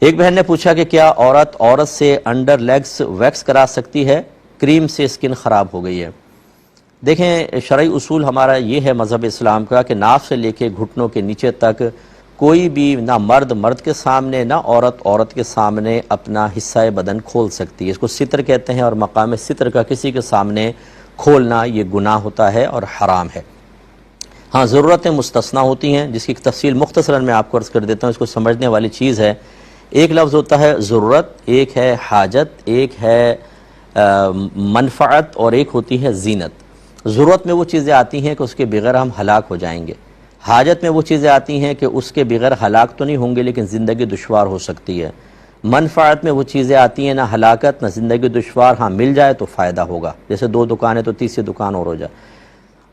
ایک بہن نے پوچھا کہ کیا عورت سے انڈر لیگز ویکس کرا سکتی ہے؟ کریم سے اسکن خراب ہو گئی ہے۔ دیکھیں، شرعی اصول ہمارا یہ ہے مذہب اسلام کا کہ ناف سے لے کے گھٹنوں کے نیچے تک کوئی بھی نہ مرد کے سامنے نہ عورت کے سامنے اپنا حصہ بدن کھول سکتی ہے۔ اس کو ستر کہتے ہیں، اور مقام ستر کا کسی کے سامنے کھولنا یہ گناہ ہوتا ہے اور حرام ہے۔ ہاں، ضرورتیں مستثنیٰ ہوتی ہیں، جس کی تفصیل مختصراً میں آپ کو عرض کر دیتا ہوں، اس کو سمجھنے والی چیز ہے۔ ایک لفظ ہوتا ہے ضرورت، ایک ہے حاجت، ایک ہے منفعت، اور ایک ہوتی ہے زینت۔ ضرورت میں وہ چیزیں آتی ہیں کہ اس کے بغیر ہم ہلاک ہو جائیں گے۔ حاجت میں وہ چیزیں آتی ہیں کہ اس کے بغیر ہلاک تو نہیں ہوں گے لیکن زندگی دشوار ہو سکتی ہے۔ منفعت میں وہ چیزیں آتی ہیں نہ ہلاکت نہ زندگی دشوار، ہاں مل جائے تو فائدہ ہوگا، جیسے دو دکانیں تو تیسری دکان اور ہو جائے۔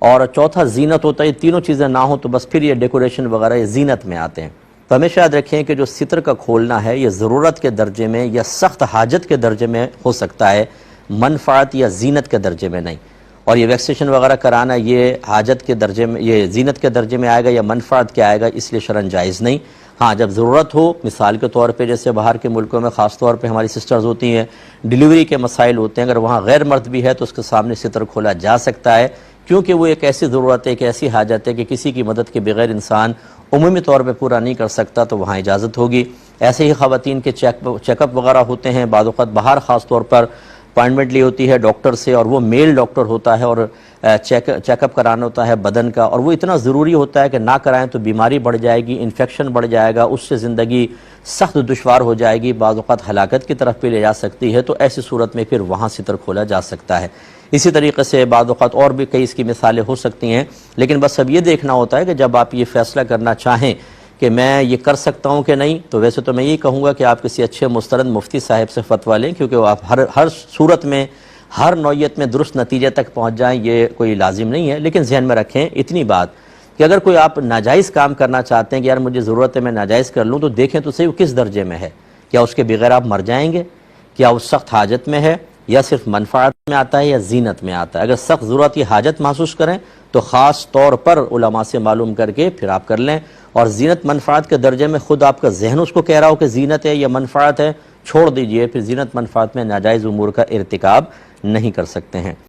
اور چوتھا زینت ہوتا ہے، یہ تینوں چیزیں نہ ہوں تو بس پھر یہ ڈیکوریشن وغیرہ یہ زینت میں آتے ہیں۔ تو ہمیشہ یاد رکھیں کہ جو ستر کا کھولنا ہے یہ ضرورت کے درجے میں یا سخت حاجت کے درجے میں ہو سکتا ہے، منفعت یا زینت کے درجے میں نہیں۔ اور یہ ویکسیشن وغیرہ کرانا یہ حاجت کے درجے میں، یہ زینت کے درجے میں آئے گا یا منفعت کے آئے گا، اس لیے شرعاً جائز نہیں۔ ہاں، جب ضرورت ہو، مثال کے طور پہ جیسے باہر کے ملکوں میں خاص طور پہ ہماری سسٹرز ہوتی ہیں، ڈیلیوری کے مسائل ہوتے ہیں، اگر وہاں غیر مرد بھی ہے تو اس کے سامنے ستر کھولا جا سکتا ہے، کیونکہ وہ ایک ایسی ضرورت ہے، ایک ایسی حاجت ہے کہ کسی کی مدد کے بغیر انسان عمومی طور پہ پورا نہیں کر سکتا، تو وہاں اجازت ہوگی۔ ایسے ہی خواتین کے چیک اپ وغیرہ ہوتے ہیں، بعض اوقات باہر خاص طور پر اپائنٹمنٹ لی ہوتی ہے ڈاکٹر سے، اور وہ میل ڈاکٹر ہوتا ہے، اور چیک اپ کرانا ہوتا ہے بدن کا، اور وہ اتنا ضروری ہوتا ہے کہ نہ کرائیں تو بیماری بڑھ جائے گی، انفیکشن بڑھ جائے گا، اس سے زندگی سخت دشوار ہو جائے گی، بعض اوقات ہلاکت کی طرف بھی لے جا سکتی ہے، تو ایسی صورت میں پھر وہاں ستر کھولا جا سکتا ہے۔ اسی طریقے سے بعض اوقات اور بھی کئی اس کی مثالیں ہو سکتی ہیں، لیکن بس اب یہ دیکھنا ہوتا ہے کہ جب آپ یہ فیصلہ کرنا چاہیں کہ میں یہ کر سکتا ہوں کہ نہیں، تو ویسے تو میں یہ کہوں گا کہ آپ کسی اچھے مستند مفتی صاحب سے فتویٰ لیں، کیونکہ وہ آپ ہر صورت میں ہر نوعیت میں درست نتیجے تک پہنچ جائیں یہ کوئی لازم نہیں ہے۔ لیکن ذہن میں رکھیں اتنی بات کہ اگر کوئی آپ ناجائز کام کرنا چاہتے ہیں کہ یار مجھے ضرورت ہے میں ناجائز کر لوں، تو دیکھیں تو صحیح وہ کس درجے میں ہے۔ کیا اس کے بغیر آپ مر جائیں گے؟ کیا وہ سخت حاجت میں ہے، یا صرف منفعت میں آتا ہے، یا زینت میں آتا ہے؟ اگر سخت ضرورت یا حاجت محسوس کریں تو خاص طور پر علماء سے معلوم کر کے پھر آپ کر لیں، اور زینت منفعت کے درجے میں خود آپ کا ذہن اس کو کہہ رہا ہو کہ زینت ہے یا منفعت ہے، چھوڑ دیجئے، پھر زینت منفعت میں ناجائز امور کا ارتکاب نہیں کر سکتے ہیں۔